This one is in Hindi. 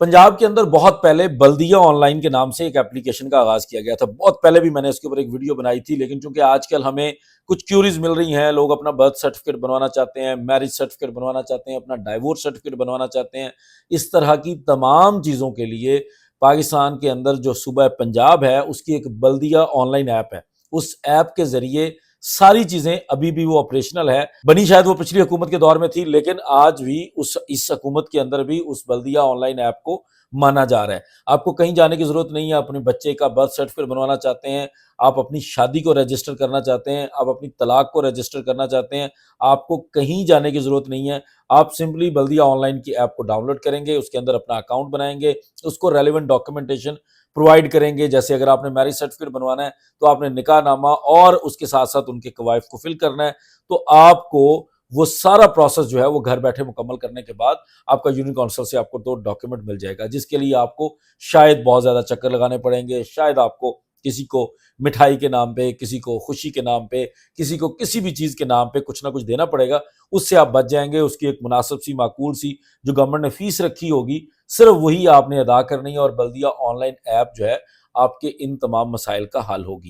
पंजाब के अंदर बहुत पहले बल्दिया ऑनलाइन के नाम से एक एप्लीकेशन का आगाज किया गया था। बहुत पहले भी मैंने इसके ऊपर एक वीडियो बनाई थी, लेकिन चूंकि आजकल हमें कुछ क्यूरीज मिल रही हैं, लोग अपना बर्थ सर्टिफिकेट बनवाना चाहते हैं, मैरिज सर्टिफिकेट बनवाना चाहते हैं, अपना डाइवोर्स सर्टिफिकेट बनवाना चाहते हैं। इस तरह की तमाम चीज़ों के लिए पाकिस्तान के अंदर जो सूबा पंजाब है उसकी एक बल्दिया ऑनलाइन ऐप है। उस ऐप के जरिए सारी चीजें अभी भी वो ऑपरेशनल है। बनी शायद वो पिछली हुकूमत के दौर में थी, लेकिन आज भी इस हुकूमत के अंदर भी उस बल्दिया ऑनलाइन ऐप को माना जा रहा है। आपको कहीं जाने की जरूरत नहीं है। अपने बच्चे का बर्थ सर्टिफिकेट बनवाना चाहते हैं, आप अपनी शादी को रजिस्टर करना चाहते हैं, आप अपनी तलाक को रजिस्टर करना चाहते हैं, आपको कहीं जाने की जरूरत नहीं है। आप सिंपली बल्दिया ऑनलाइन की ऐप को डाउनलोड करेंगे, उसके अंदर अपना अकाउंट बनाएंगे, उसको रेलिवेंट डॉक्यूमेंटेशन प्रोवाइड करेंगे। जैसे अगर आपने मैरिज सर्टिफिकेट बनवाना है तो आपने निकाहनामा और उसके साथ साथ उनके कवायफ को फिल करना है। तो आपको वो सारा प्रोसेस जो है वो घर बैठे मुकम्मल करने के बाद आपका यूनियन काउंसिल से आपको 2 डॉक्यूमेंट मिल जाएगा, जिसके लिए आपको शायद बहुत ज्यादा चक्कर लगाने पड़ेंगे। शायद आपको किसी को मिठाई के नाम पे, किसी को खुशी के नाम पे, किसी को किसी भी चीज के नाम पे कुछ ना कुछ देना पड़ेगा। उससे आप बच जाएंगे। उसकी एक मुनासिब सी, माकूल सी जो गवर्नमेंट ने फीस रखी होगी, सिर्फ वही आपने अदा करनी है और बल्दिया ऑनलाइन ऐप जो है आपके इन तमाम मसाइल का हल होगी।